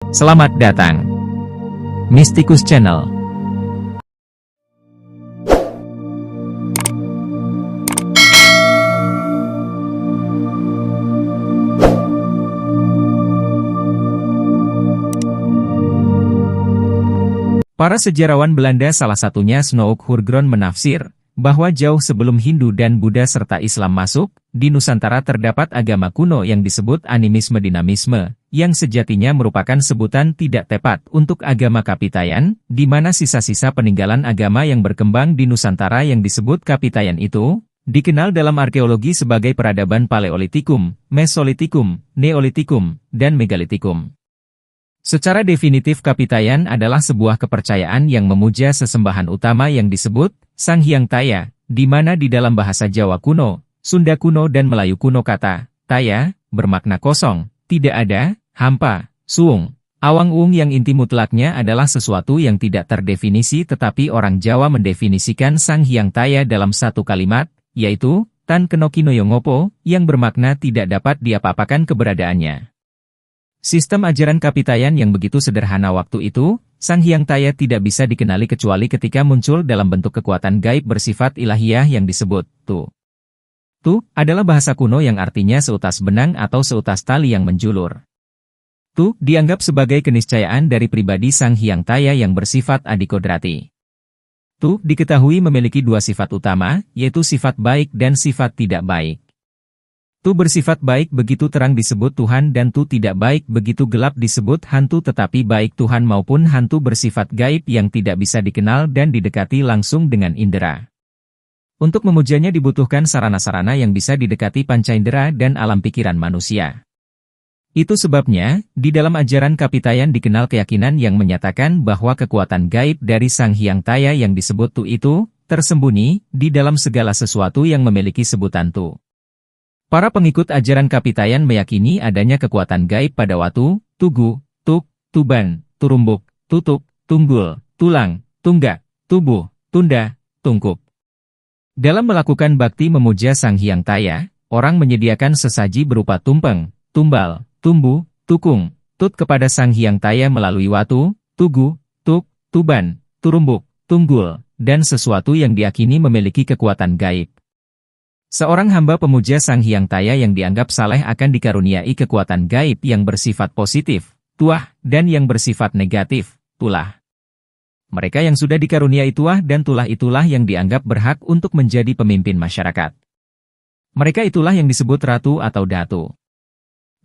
Selamat datang, Mystikus Channel. Para sejarawan Belanda, salah satunya Snouk Hurgron, menafsir bahwa jauh sebelum Hindu dan Buddha serta Islam masuk, di Nusantara terdapat agama kuno yang disebut animisme-dinamisme, yang sejatinya merupakan sebutan tidak tepat untuk agama Kapitayan, di mana sisa-sisa peninggalan agama yang berkembang di Nusantara yang disebut Kapitayan itu, dikenal dalam arkeologi sebagai peradaban Paleolitikum, Mesolitikum, Neolitikum, dan Megalitikum. Secara definitif, Kapitayan adalah sebuah kepercayaan yang memuja sesembahan utama yang disebut Sang Hyang Taya, di mana di dalam bahasa Jawa kuno, Sunda kuno dan Melayu kuno kata Taya bermakna kosong, tidak ada, hampa, suung. Awang-ung yang inti mutlaknya adalah sesuatu yang tidak terdefinisi, tetapi orang Jawa mendefinisikan Sang Hyang Taya dalam satu kalimat, yaitu Tan Kenokinoyo Ngopo, yang bermakna tidak dapat diapa-apakan keberadaannya. Sistem ajaran Kapitayan yang begitu sederhana waktu itu, Sang Hyang Taya tidak bisa dikenali kecuali ketika muncul dalam bentuk kekuatan gaib bersifat ilahiyah yang disebut Tu. Tu adalah bahasa kuno yang artinya seutas benang atau seutas tali yang menjulur. Tu dianggap sebagai keniscayaan dari pribadi Sang Hyang Taya yang bersifat adikodrati. Tu diketahui memiliki dua sifat utama, yaitu sifat baik dan sifat tidak baik. Tu bersifat baik begitu terang disebut Tuhan, dan tu tidak baik begitu gelap disebut hantu, tetapi baik Tuhan maupun hantu bersifat gaib yang tidak bisa dikenal dan didekati langsung dengan indera. Untuk memujanya dibutuhkan sarana-sarana yang bisa didekati pancaindera dan alam pikiran manusia. Itu sebabnya, di dalam ajaran Kapitayan dikenal keyakinan yang menyatakan bahwa kekuatan gaib dari Sang Hyang Taya yang disebut Tu itu, tersembunyi di dalam segala sesuatu yang memiliki sebutan Tu. Para pengikut ajaran Kapitayan meyakini adanya kekuatan gaib pada watu, tugu, tuk, tuban, turumbuk, tutuk, tunggul, tulang, tunggak, tubuh, tunda, tungkup. Dalam melakukan bakti memuja Sang Hyang Taya, orang menyediakan sesaji berupa tumpeng, tumbal, tumbu, tukung, tut kepada Sang Hyang Taya melalui watu, tugu, tuk, tuban, turumbuk, tunggul, dan sesuatu yang diakini memiliki kekuatan gaib. Seorang hamba pemuja Sang Hyang Taya yang dianggap saleh akan dikaruniai kekuatan gaib yang bersifat positif, tuah, dan yang bersifat negatif, tulah. Mereka yang sudah dikaruniai tuah dan tulah itulah yang dianggap berhak untuk menjadi pemimpin masyarakat. Mereka itulah yang disebut ratu atau datu.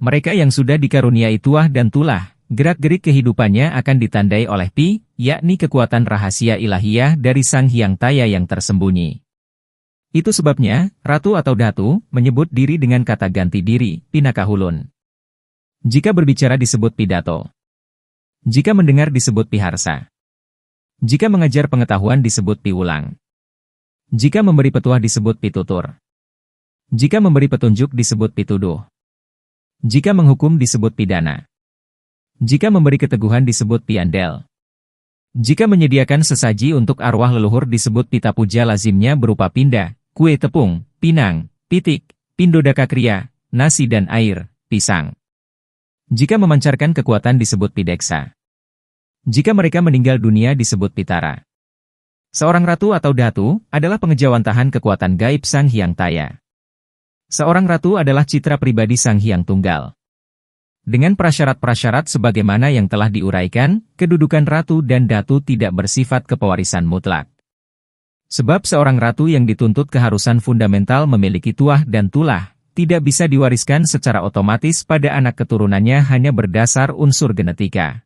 Mereka yang sudah dikaruniai tuah dan tulah, gerak-gerik kehidupannya akan ditandai oleh pi, yakni kekuatan rahasia ilahiyah dari Sang Hyang Taya yang tersembunyi. Itu sebabnya, ratu atau datu menyebut diri dengan kata ganti diri, pinakahulun. Jika berbicara disebut pidato. Jika mendengar disebut piharsa. Jika mengajar pengetahuan disebut piulang. Jika memberi petuah disebut pitutur. Jika memberi petunjuk disebut pituduh. Jika menghukum disebut pidana. Jika memberi keteguhan disebut piandel. Jika menyediakan sesaji untuk arwah leluhur disebut pita puja, lazimnya berupa pinda, kue tepung, pinang, pitik, pindodaka kriya, nasi dan air, pisang. Jika memancarkan kekuatan disebut pideksa. Jika mereka meninggal dunia disebut pitara. Seorang ratu atau datu adalah pengejawantahan kekuatan gaib Sang Hyang Taya. Seorang ratu adalah citra pribadi Sang Hyang Tunggal. Dengan prasyarat-prasyarat sebagaimana yang telah diuraikan, kedudukan ratu dan datu tidak bersifat kepewarisan mutlak. Sebab seorang ratu yang dituntut keharusan fundamental memiliki tuah dan tulah, tidak bisa diwariskan secara otomatis pada anak keturunannya hanya berdasar unsur genetika.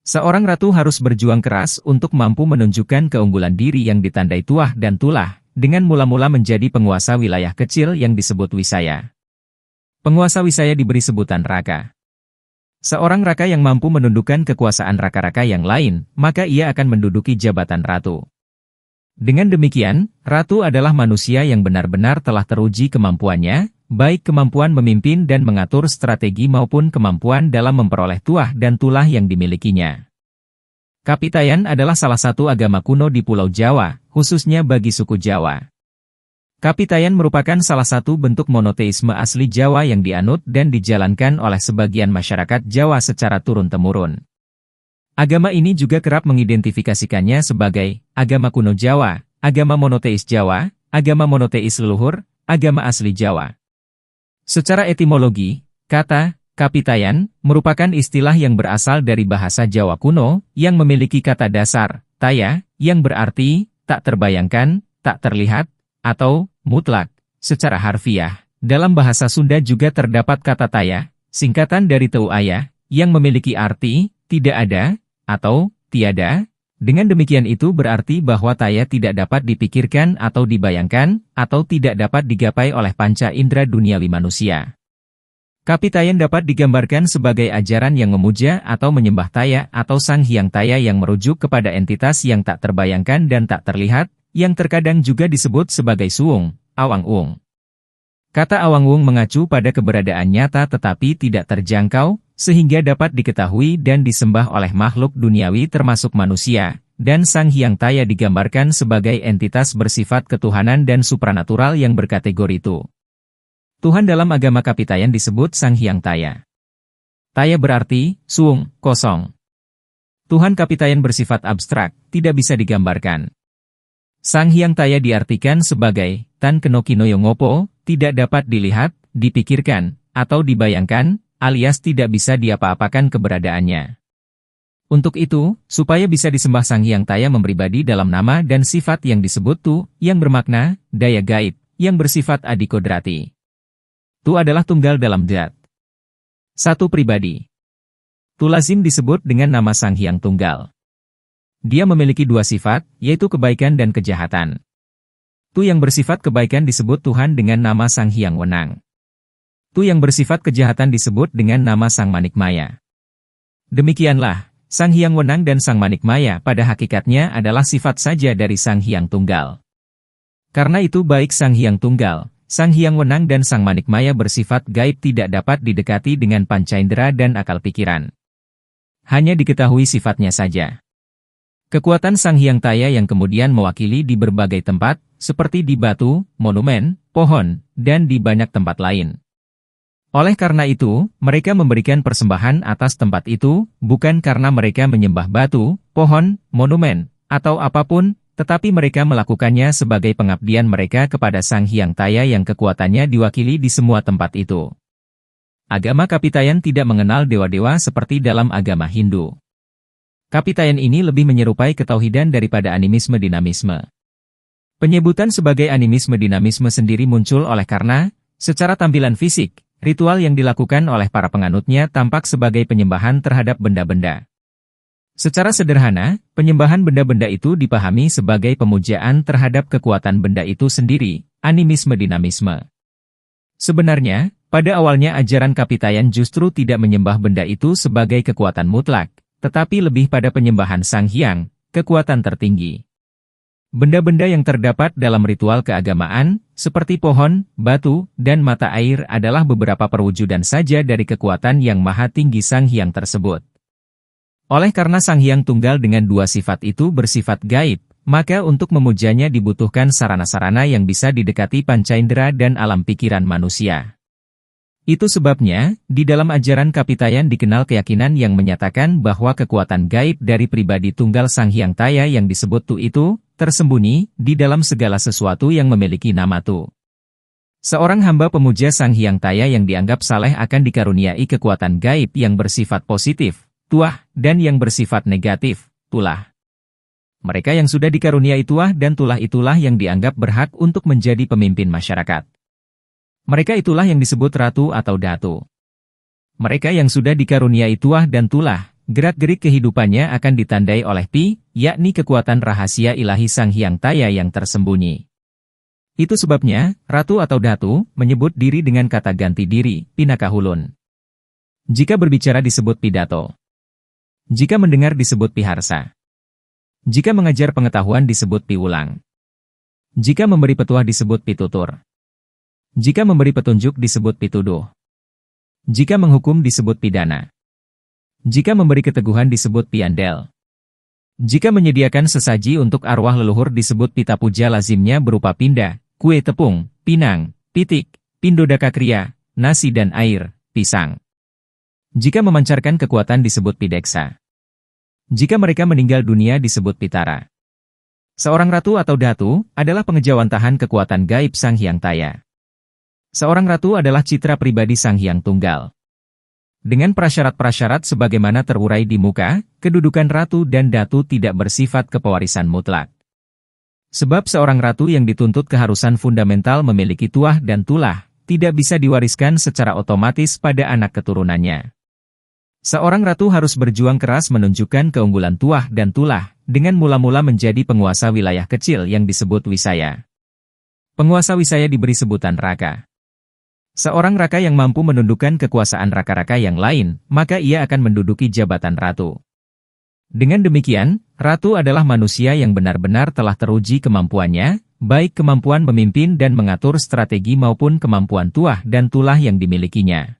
Seorang ratu harus berjuang keras untuk mampu menunjukkan keunggulan diri yang ditandai tuah dan tulah, dengan mula-mula menjadi penguasa wilayah kecil yang disebut wisaya. Penguasa wisaya diberi sebutan raka. Seorang raka yang mampu menundukkan kekuasaan raka-raka yang lain, maka ia akan menduduki jabatan ratu. Dengan demikian, ratu adalah manusia yang benar-benar telah teruji kemampuannya, baik kemampuan memimpin dan mengatur strategi maupun kemampuan dalam memperoleh tuah dan tulah yang dimilikinya. Kapitayan adalah salah satu agama kuno di Pulau Jawa, khususnya bagi suku Jawa. Kapitayan merupakan salah satu bentuk monoteisme asli Jawa yang dianut dan dijalankan oleh sebagian masyarakat Jawa secara turun-temurun. Agama ini juga kerap mengidentifikasikannya sebagai agama kuno Jawa, agama monoteis Jawa, agama monoteis leluhur, agama asli Jawa. Secara etimologi, kata kapitayan merupakan istilah yang berasal dari bahasa Jawa kuno yang memiliki kata dasar taya yang berarti tak terbayangkan, tak terlihat, atau mutlak. Secara harfiah, dalam bahasa Sunda juga terdapat kata taya, singkatan dari teu aya, yang memiliki arti tidak ada atau tiada. Dengan demikian itu berarti bahwa taya tidak dapat dipikirkan atau dibayangkan, atau tidak dapat digapai oleh panca indera duniawi manusia. Kapitayan dapat digambarkan sebagai ajaran yang memuja atau menyembah taya atau sang hyang taya yang merujuk kepada entitas yang tak terbayangkan dan tak terlihat, yang terkadang juga disebut sebagai suung, awang-ung. Kata awang-ung mengacu pada keberadaan nyata tetapi tidak terjangkau, sehingga dapat diketahui dan disembah oleh makhluk duniawi termasuk manusia, dan sang hyang taya digambarkan sebagai entitas bersifat ketuhanan dan supranatural yang berkategori itu. Tuhan dalam agama kapitayan disebut sang hyang taya. Taya berarti suung, kosong. Tuhan kapitayan bersifat abstrak, tidak bisa digambarkan. Sang hyang taya diartikan sebagai tan kenokinoyo ngopo, tidak dapat dilihat, dipikirkan, atau dibayangkan, alias tidak bisa diapa-apakan keberadaannya. Untuk itu, supaya bisa disembah sang hyang taya mempribadi dalam nama dan sifat yang disebut tu, yang bermakna daya gaib, yang bersifat adikodrati. Tu adalah tunggal dalam zat. Satu pribadi. Tu lazim disebut dengan nama sang hyang tunggal. Dia memiliki dua sifat, yaitu kebaikan dan kejahatan. Tu yang bersifat kebaikan disebut Tuhan dengan nama Sang Hyang Wenang. Tu yang bersifat kejahatan disebut dengan nama Sang Manikmaya. Demikianlah, Sang Hyang Wenang dan Sang Manikmaya pada hakikatnya adalah sifat saja dari Sang Hyang Tunggal. Karena itu baik Sang Hyang Tunggal, Sang Hyang Wenang dan Sang Manikmaya bersifat gaib tidak dapat didekati dengan pancaindera dan akal pikiran. Hanya diketahui sifatnya saja. Kekuatan Sang Hyang Taya yang kemudian mewakili di berbagai tempat, seperti di batu, monumen, pohon, dan di banyak tempat lain. Oleh karena itu, mereka memberikan persembahan atas tempat itu, bukan karena mereka menyembah batu, pohon, monumen, atau apapun, tetapi mereka melakukannya sebagai pengabdian mereka kepada Sang Hyang Taya yang kekuatannya diwakili di semua tempat itu. Agama kapitayan tidak mengenal dewa-dewa seperti dalam agama Hindu. Kapitayan ini lebih menyerupai ketauhidan daripada animisme-dinamisme. Penyebutan sebagai animisme-dinamisme sendiri muncul oleh karena, secara tampilan fisik, ritual yang dilakukan oleh para penganutnya tampak sebagai penyembahan terhadap benda-benda. Secara sederhana, penyembahan benda-benda itu dipahami sebagai pemujaan terhadap kekuatan benda itu sendiri, animisme-dinamisme. Sebenarnya, pada awalnya ajaran kapitayan justru tidak menyembah benda itu sebagai kekuatan mutlak, tetapi lebih pada penyembahan Sang Hyang, kekuatan tertinggi. Benda-benda yang terdapat dalam ritual keagamaan, seperti pohon, batu, dan mata air adalah beberapa perwujudan saja dari kekuatan yang maha tinggi Sang Hyang tersebut. Oleh karena Sang Hyang Tunggal dengan dua sifat itu bersifat gaib, maka untuk memujanya dibutuhkan sarana-sarana yang bisa didekati pancaindera dan alam pikiran manusia. Itu sebabnya, di dalam ajaran kapitayan dikenal keyakinan yang menyatakan bahwa kekuatan gaib dari pribadi tunggal Sang Hyang Taya yang disebut Tu itu, tersembunyi di dalam segala sesuatu yang memiliki nama Tu. Seorang hamba pemuja Sang Hyang Taya yang dianggap saleh akan dikaruniai kekuatan gaib yang bersifat positif, tuah, dan yang bersifat negatif, tulah. Mereka yang sudah dikaruniai tuah dan tulah itulah yang dianggap berhak untuk menjadi pemimpin masyarakat. Mereka itulah yang disebut ratu atau datu. Mereka yang sudah dikaruniai tuah dan tulah, gerak-gerik kehidupannya akan ditandai oleh pi, yakni kekuatan rahasia ilahi Sang Hyang Taya yang tersembunyi. Itu sebabnya, ratu atau datu menyebut diri dengan kata ganti diri, pinakahulun. Jika berbicara disebut pidato. Jika mendengar disebut piharsa. Jika mengajar pengetahuan disebut piulang. Jika memberi petuah disebut pitutur. Jika memberi petunjuk disebut pituduh. Jika menghukum disebut pidana. Jika memberi keteguhan disebut piandel. Jika menyediakan sesaji untuk arwah leluhur disebut pita puja lazimnya berupa pinda, kue tepung, pinang, pitik, pindodakakria, nasi dan air, pisang. Jika memancarkan kekuatan disebut pideksa. Jika mereka meninggal dunia disebut pitara. Seorang ratu atau datu adalah pengejawantahan kekuatan gaib Sang Hyang Taya. Seorang ratu adalah citra pribadi Sang Hyang Tunggal. Dengan prasyarat-prasyarat sebagaimana terurai di muka, kedudukan ratu dan datu tidak bersifat kepewarisan mutlak. Sebab seorang ratu yang dituntut keharusan fundamental memiliki tuah dan tulah, tidak bisa diwariskan secara otomatis pada anak keturunannya. Seorang ratu harus berjuang keras menunjukkan keunggulan tuah dan tulah, dengan mula-mula menjadi penguasa wilayah kecil yang disebut wisaya. Penguasa wisaya diberi sebutan raka. Seorang raka yang mampu menundukkan kekuasaan raka-raka yang lain, maka ia akan menduduki jabatan ratu. Dengan demikian, ratu adalah manusia yang benar-benar telah teruji kemampuannya, baik kemampuan memimpin dan mengatur strategi maupun kemampuan tuah dan tulah yang dimilikinya.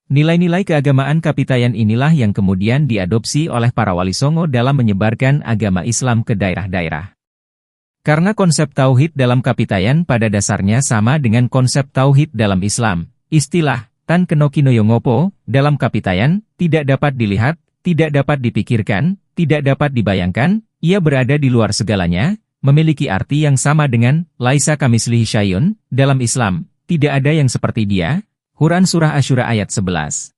Nilai-nilai keagamaan Kapitayan inilah yang kemudian diadopsi oleh para wali songo dalam menyebarkan agama Islam ke daerah-daerah. Karena konsep tauhid dalam Kapitayan pada dasarnya sama dengan konsep tauhid dalam Islam, istilah Tan Keno Kinoyo Ngopo dalam Kapitayan tidak dapat dilihat, tidak dapat dipikirkan, tidak dapat dibayangkan, ia berada di luar segalanya, memiliki arti yang sama dengan Laisa Kamislihi Syai'un dalam Islam, tidak ada yang seperti dia. Quran Surah Asyura ayat 11.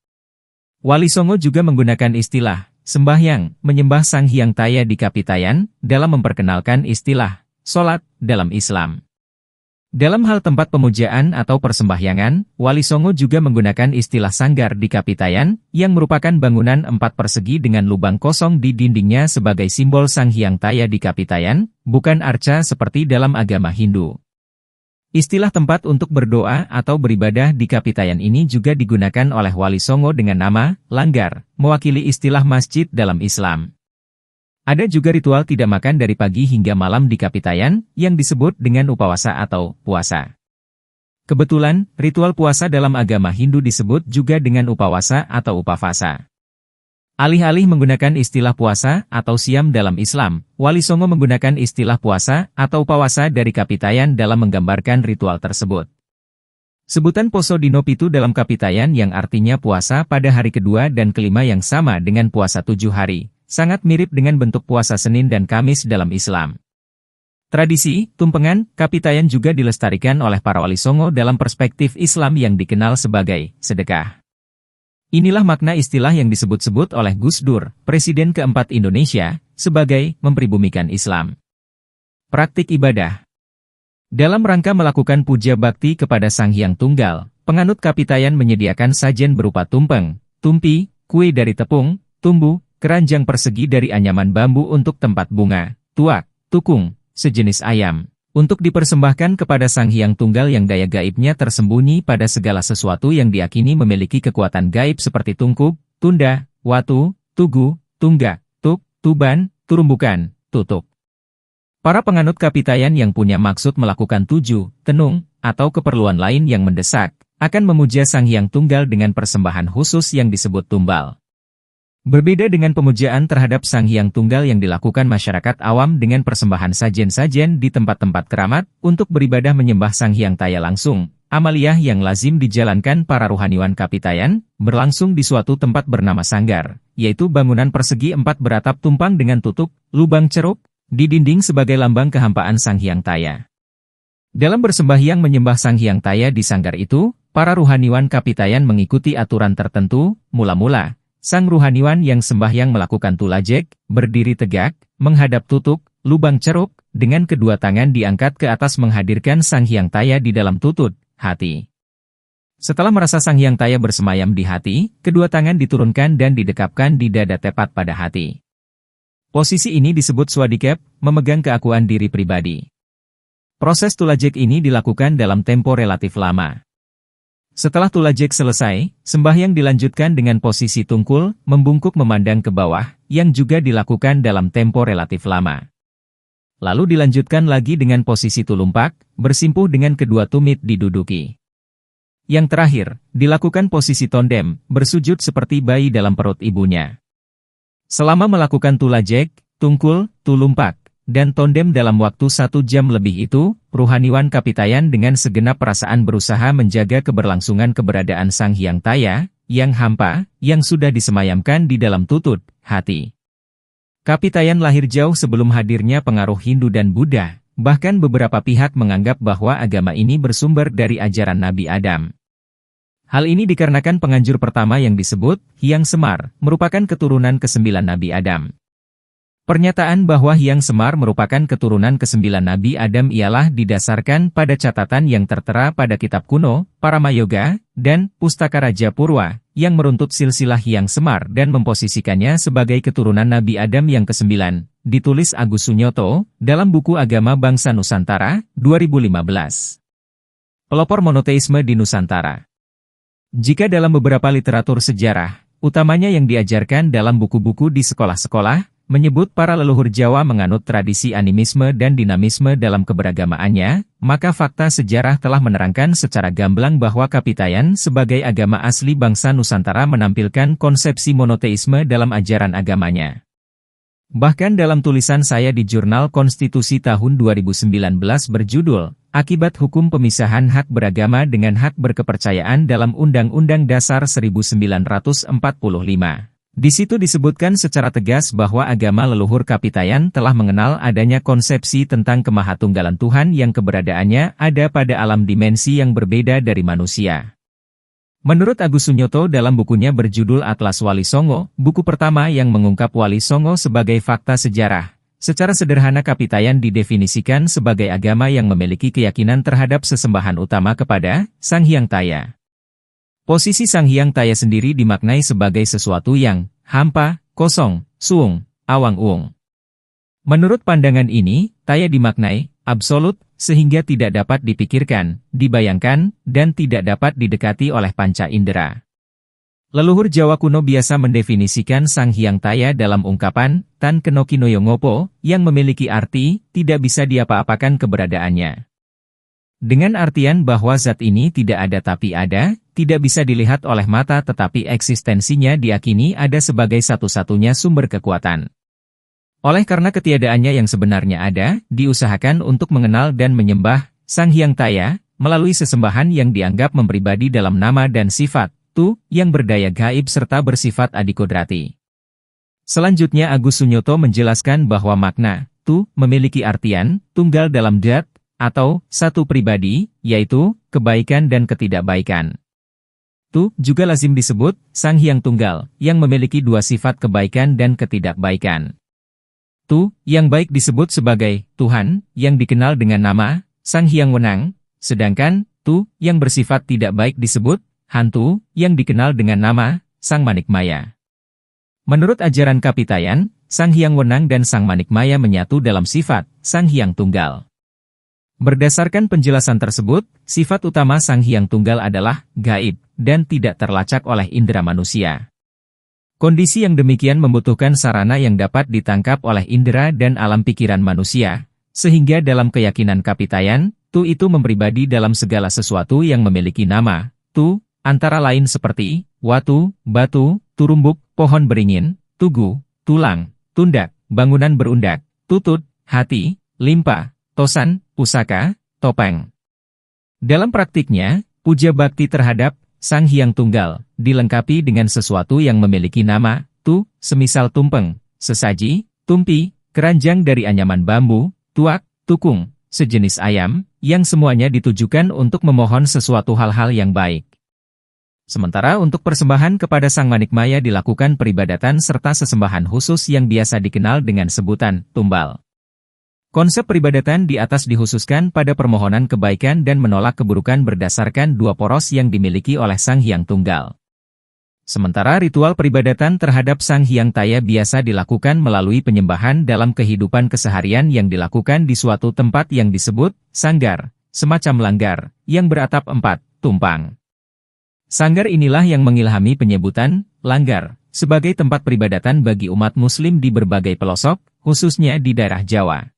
Wali Songo juga menggunakan istilah sembahyang, menyembah Sang Hyang Taya di Kapitayan, dalam memperkenalkan istilah sholat dalam Islam. Dalam hal tempat pemujaan atau persembahyangan, Wali Songo juga menggunakan istilah sanggar di Kapitayan, yang merupakan bangunan 4 persegi dengan lubang kosong di dindingnya sebagai simbol Sang Hyang Taya di Kapitayan, bukan arca seperti dalam agama Hindu. Istilah tempat untuk berdoa atau beribadah di Kapitayan ini juga digunakan oleh Wali Songo dengan nama langgar, mewakili istilah masjid dalam Islam. Ada juga ritual tidak makan dari pagi hingga malam di Kapitayan, yang disebut dengan upawasa atau puasa. Kebetulan, ritual puasa dalam agama Hindu disebut juga dengan upawasa atau upavasa. Alih-alih menggunakan istilah puasa atau siam dalam Islam, Wali Songo menggunakan istilah puasa atau upawasa dari Kapitayan dalam menggambarkan ritual tersebut. Sebutan Poso Dino Pitu dalam Kapitayan yang artinya puasa pada hari kedua dan kelima yang sama dengan puasa 7 hari, sangat mirip dengan bentuk puasa Senin dan Kamis dalam Islam. Tradisi, tumpengan, Kapitayan juga dilestarikan oleh para Wali Songo dalam perspektif Islam yang dikenal sebagai sedekah. Inilah makna istilah yang disebut-sebut oleh Gus Dur, Presiden keempat Indonesia, sebagai mempribumikan Islam. Praktik ibadah. Dalam rangka melakukan puja bakti kepada Sang Hyang Tunggal, penganut Kapitayan menyediakan sajen berupa tumpeng, tumpi, kue dari tepung, tumbu, keranjang persegi dari anyaman bambu untuk tempat bunga, tuak, tukung, sejenis ayam, untuk dipersembahkan kepada Sang Hyang Tunggal yang daya gaibnya tersembunyi pada segala sesuatu yang diyakini memiliki kekuatan gaib seperti tungkub, tunda, watu, tugu, tunggak, tuk, tuban, turumbukan, tutuk. Para penganut Kapitayan yang punya maksud melakukan tuju, tenung, atau keperluan lain yang mendesak, akan memuja Sang Hyang Tunggal dengan persembahan khusus yang disebut tumbal. Berbeda dengan pemujaan terhadap Sang Hyang Tunggal yang dilakukan masyarakat awam dengan persembahan sajen-sajen di tempat-tempat keramat, untuk beribadah menyembah Sang Hyang Taya langsung, amaliyah yang lazim dijalankan para rohaniwan Kapitayan, berlangsung di suatu tempat bernama Sanggar, yaitu bangunan persegi 4 beratap tumpang dengan tutup, lubang ceruk, di dinding sebagai lambang kehampaan Sang Hyang Taya. Dalam bersembahyang menyembah Sang Hyang Taya di Sanggar itu, para rohaniwan Kapitayan mengikuti aturan tertentu. Mula-mula, sang rohaniwan yang sembahyang melakukan tulajek, berdiri tegak, menghadap tutuk, lubang ceruk, dengan kedua tangan diangkat ke atas menghadirkan Sang Hyang Taya di dalam tutut, hati. Setelah merasa Sang Hyang Taya bersemayam di hati, kedua tangan diturunkan dan didekapkan di dada tepat pada hati. Posisi ini disebut swadikep, memegang keakuan diri pribadi. Proses tulajek ini dilakukan dalam tempo relatif lama. Setelah tulajek selesai, sembahyang dilanjutkan dengan posisi tungkul, membungkuk memandang ke bawah, yang juga dilakukan dalam tempo relatif lama. Lalu dilanjutkan lagi dengan posisi tulumpak, bersimpuh dengan kedua tumit diduduki. Yang terakhir, dilakukan posisi tondem, bersujud seperti bayi dalam perut ibunya. Selama melakukan tulajek, tungkul, tulumpak, dan tondem dalam waktu 1 jam lebih itu, Rohaniwan Kapitayan dengan segenap perasaan berusaha menjaga keberlangsungan keberadaan Sang Hyang Taya, yang hampa, yang sudah disemayamkan di dalam tutut, hati. Kapitayan lahir jauh sebelum hadirnya pengaruh Hindu dan Buddha, bahkan beberapa pihak menganggap bahwa agama ini bersumber dari ajaran Nabi Adam. Hal ini dikarenakan penganjur pertama yang disebut, Hyang Semar, merupakan keturunan ke-9 Nabi Adam. Pernyataan bahwa Hyang Semar merupakan keturunan ke-9 Nabi Adam ialah didasarkan pada catatan yang tertera pada kitab kuno, Paramayoga, dan Pustaka Raja Purwa, yang meruntut silsilah Hyang Semar dan memposisikannya sebagai keturunan Nabi Adam yang ke-9, ditulis Agus Sunyoto, dalam buku Agama Bangsa Nusantara, 2015. Pelopor monoteisme di Nusantara. Jika dalam beberapa literatur sejarah, utamanya yang diajarkan dalam buku-buku di sekolah-sekolah, menyebut para leluhur Jawa menganut tradisi animisme dan dinamisme dalam keberagamaannya, maka fakta sejarah telah menerangkan secara gamblang bahwa Kapitayan sebagai agama asli bangsa Nusantara menampilkan konsepsi monoteisme dalam ajaran agamanya. Bahkan dalam tulisan saya di Jurnal Konstitusi tahun 2019 berjudul, Akibat Hukum Pemisahan Hak Beragama dengan Hak Berkepercayaan dalam Undang-Undang Dasar 1945. Di situ disebutkan secara tegas bahwa agama leluhur Kapitayan telah mengenal adanya konsepsi tentang kemahatunggalan Tuhan yang keberadaannya ada pada alam dimensi yang berbeda dari manusia. Menurut Agus Sunyoto dalam bukunya berjudul Atlas Wali Songo, buku pertama yang mengungkap Wali Songo sebagai fakta sejarah, secara sederhana Kapitayan didefinisikan sebagai agama yang memiliki keyakinan terhadap sesembahan utama kepada Sang Hyang Taya. Posisi Sang Hyang Taya sendiri dimaknai sebagai sesuatu yang hampa, kosong, suung, awang-uung. Menurut pandangan ini, Taya dimaknai absolut, sehingga tidak dapat dipikirkan, dibayangkan, dan tidak dapat didekati oleh panca indera. Leluhur Jawa kuno biasa mendefinisikan Sang Hyang Taya dalam ungkapan, Tan Keno Kinoyo Ngopo, yang memiliki arti, tidak bisa diapa-apakan keberadaannya. Dengan artian bahwa zat ini tidak ada tapi ada, tidak bisa dilihat oleh mata tetapi eksistensinya diyakini ada sebagai satu-satunya sumber kekuatan. Oleh karena ketiadaannya yang sebenarnya ada, diusahakan untuk mengenal dan menyembah Sang Hyang Taya, melalui sesembahan yang dianggap mempribadi dalam nama dan sifat, Tu, yang berdaya gaib serta bersifat adikodrati. Selanjutnya Agus Sunyoto menjelaskan bahwa makna, Tu, memiliki artian, tunggal dalam dat, atau satu pribadi, yaitu kebaikan dan ketidakbaikan. Tu juga lazim disebut Sang Hyang Tunggal, yang memiliki dua sifat kebaikan dan ketidakbaikan. Tu, yang baik disebut sebagai Tuhan, yang dikenal dengan nama Sang Hyang Wenang, sedangkan Tu, yang bersifat tidak baik disebut Hantu, yang dikenal dengan nama Sang Manikmaya. Menurut ajaran Kapitayan, Sang Hyang Wenang dan Sang Manikmaya menyatu dalam sifat Sang Hyang Tunggal. Berdasarkan penjelasan tersebut, sifat utama Sang Hyang Tunggal adalah gaib dan tidak terlacak oleh indera manusia. Kondisi yang demikian membutuhkan sarana yang dapat ditangkap oleh indera dan alam pikiran manusia, sehingga dalam keyakinan Kapitayan, Tu itu mempribadi dalam segala sesuatu yang memiliki nama, Tu, antara lain seperti watu, batu, turumbuk, pohon beringin, tugu, tulang, tundak, bangunan berundak, tutut, hati, limpa, tosan, pusaka, topeng. Dalam praktiknya, puja bakti terhadap Sang Hyang Tunggal dilengkapi dengan sesuatu yang memiliki nama, Tu, semisal tumpeng, sesaji, tumpi, keranjang dari anyaman bambu, tuak, tukung, sejenis ayam, yang semuanya ditujukan untuk memohon sesuatu hal-hal yang baik. Sementara untuk persembahan kepada Sang Manikmaya dilakukan peribadatan serta sesembahan khusus yang biasa dikenal dengan sebutan tumbal. Konsep peribadatan di atas dikhususkan pada permohonan kebaikan dan menolak keburukan berdasarkan dua poros yang dimiliki oleh Sang Hyang Tunggal. Sementara ritual peribadatan terhadap Sang Hyang Taya biasa dilakukan melalui penyembahan dalam kehidupan keseharian yang dilakukan di suatu tempat yang disebut sanggar, semacam langgar, yang beratap 4 tumpang. Sanggar inilah yang mengilhami penyebutan langgar sebagai tempat peribadatan bagi umat muslim di berbagai pelosok, khususnya di daerah Jawa.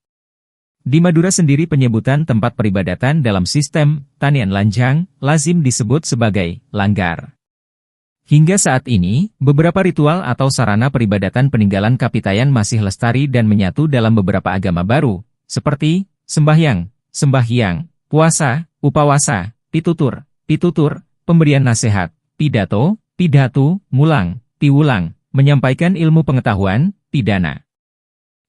Di Madura sendiri penyebutan tempat peribadatan dalam sistem tanian lanjang lazim disebut sebagai langgar. Hingga saat ini, beberapa ritual atau sarana peribadatan peninggalan Kapitayan masih lestari dan menyatu dalam beberapa agama baru, seperti sembahyang, sembahyang, puasa, upawasa, pitutur, pemberian nasihat, pidato, mulang, piwulang, menyampaikan ilmu pengetahuan, pidana.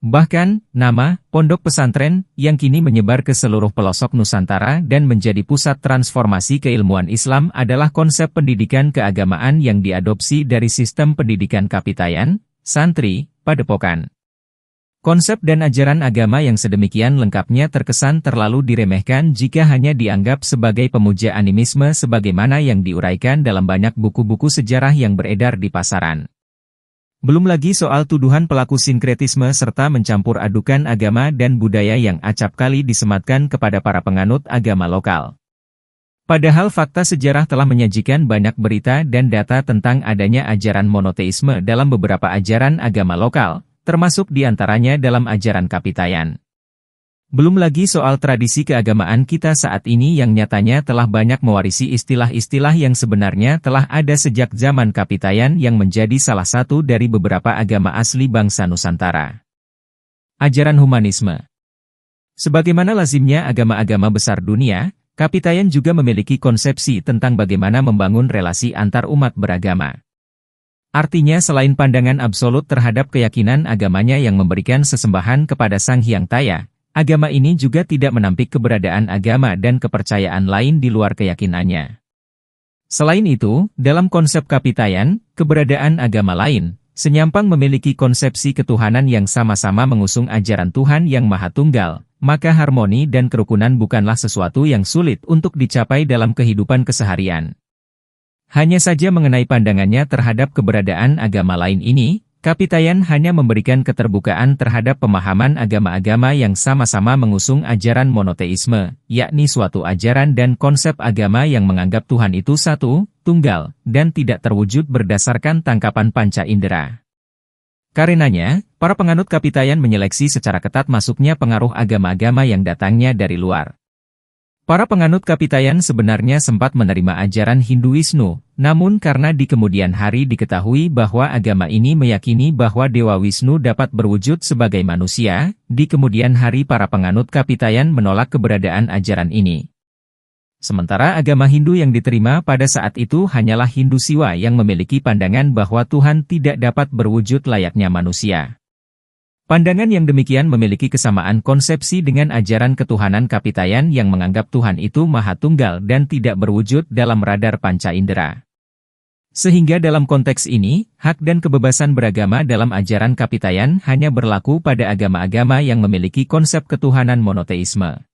Bahkan, nama pondok pesantren yang kini menyebar ke seluruh pelosok Nusantara dan menjadi pusat transformasi keilmuan Islam adalah konsep pendidikan keagamaan yang diadopsi dari sistem pendidikan Kapitayan, Santri, Padepokan. Konsep dan ajaran agama yang sedemikian lengkapnya terkesan terlalu diremehkan jika hanya dianggap sebagai pemuja animisme sebagaimana yang diuraikan dalam banyak buku-buku sejarah yang beredar di pasaran. Belum lagi soal tuduhan pelaku sinkretisme serta mencampur adukan agama dan budaya yang acap kali disematkan kepada para penganut agama lokal. Padahal fakta sejarah telah menyajikan banyak berita dan data tentang adanya ajaran monoteisme dalam beberapa ajaran agama lokal, termasuk diantaranya dalam ajaran Kapitayan. Belum lagi soal tradisi keagamaan kita saat ini yang nyatanya telah banyak mewarisi istilah-istilah yang sebenarnya telah ada sejak zaman Kapitayan yang menjadi salah satu dari beberapa agama asli bangsa Nusantara. Ajaran humanisme. Sebagaimana lazimnya agama-agama besar dunia, Kapitayan juga memiliki konsepsi tentang bagaimana membangun relasi antar umat beragama. Artinya selain pandangan absolut terhadap keyakinan agamanya yang memberikan sesembahan kepada Sang Hyang Taya, agama ini juga tidak menampik keberadaan agama dan kepercayaan lain di luar keyakinannya. Selain itu, dalam konsep Kapitayan, keberadaan agama lain, senyampang memiliki konsepsi ketuhanan yang sama-sama mengusung ajaran Tuhan yang Maha Tunggal, maka harmoni dan kerukunan bukanlah sesuatu yang sulit untuk dicapai dalam kehidupan keseharian. Hanya saja mengenai pandangannya terhadap keberadaan agama lain ini, Kapitayan hanya memberikan keterbukaan terhadap pemahaman agama-agama yang sama-sama mengusung ajaran monoteisme, yakni suatu ajaran dan konsep agama yang menganggap Tuhan itu satu, tunggal, dan tidak terwujud berdasarkan tangkapan panca indera. Karenanya, para penganut Kapitayan menyeleksi secara ketat masuknya pengaruh agama-agama yang datangnya dari luar. Para penganut Kapitayan sebenarnya sempat menerima ajaran Hinduisme, namun karena di kemudian hari diketahui bahwa agama ini meyakini bahwa Dewa Wisnu dapat berwujud sebagai manusia, di kemudian hari para penganut Kapitayan menolak keberadaan ajaran ini. Sementara agama Hindu yang diterima pada saat itu hanyalah Hindu Siwa yang memiliki pandangan bahwa Tuhan tidak dapat berwujud layaknya manusia. Pandangan yang demikian memiliki kesamaan konsepsi dengan ajaran ketuhanan Kapitayan yang menganggap Tuhan itu Maha Tunggal dan tidak berwujud dalam radar panca indera. Sehingga dalam konteks ini, hak dan kebebasan beragama dalam ajaran Kapitayan hanya berlaku pada agama-agama yang memiliki konsep ketuhanan monoteisme.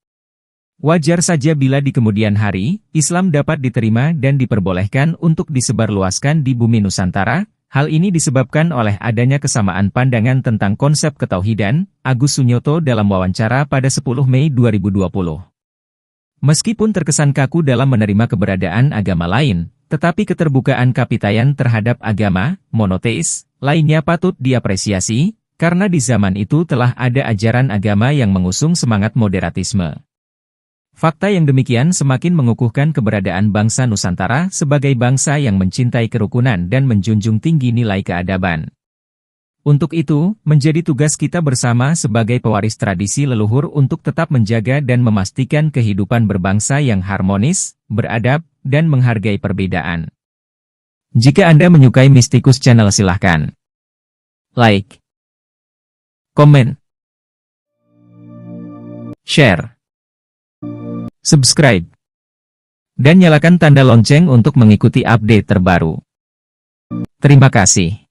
Wajar saja bila di kemudian hari, Islam dapat diterima dan diperbolehkan untuk disebarluaskan di bumi Nusantara. Hal ini disebabkan oleh adanya kesamaan pandangan tentang konsep ketauhidan, Agus Sunyoto dalam wawancara pada 10 Mei 2020. Meskipun terkesan kaku dalam menerima keberadaan agama lain, tetapi keterbukaan Kapitayan terhadap agama, monoteis, lainnya patut diapresiasi, karena di zaman itu telah ada ajaran agama yang mengusung semangat moderatisme. Fakta yang demikian semakin mengukuhkan keberadaan bangsa Nusantara sebagai bangsa yang mencintai kerukunan dan menjunjung tinggi nilai keadaban. Untuk itu, menjadi tugas kita bersama sebagai pewaris tradisi leluhur untuk tetap menjaga dan memastikan kehidupan berbangsa yang harmonis, beradab, dan menghargai perbedaan. Jika Anda menyukai Mistikus Channel silahkan like, komen, share, subscribe, dan nyalakan tanda lonceng untuk mengikuti update terbaru. Terima kasih.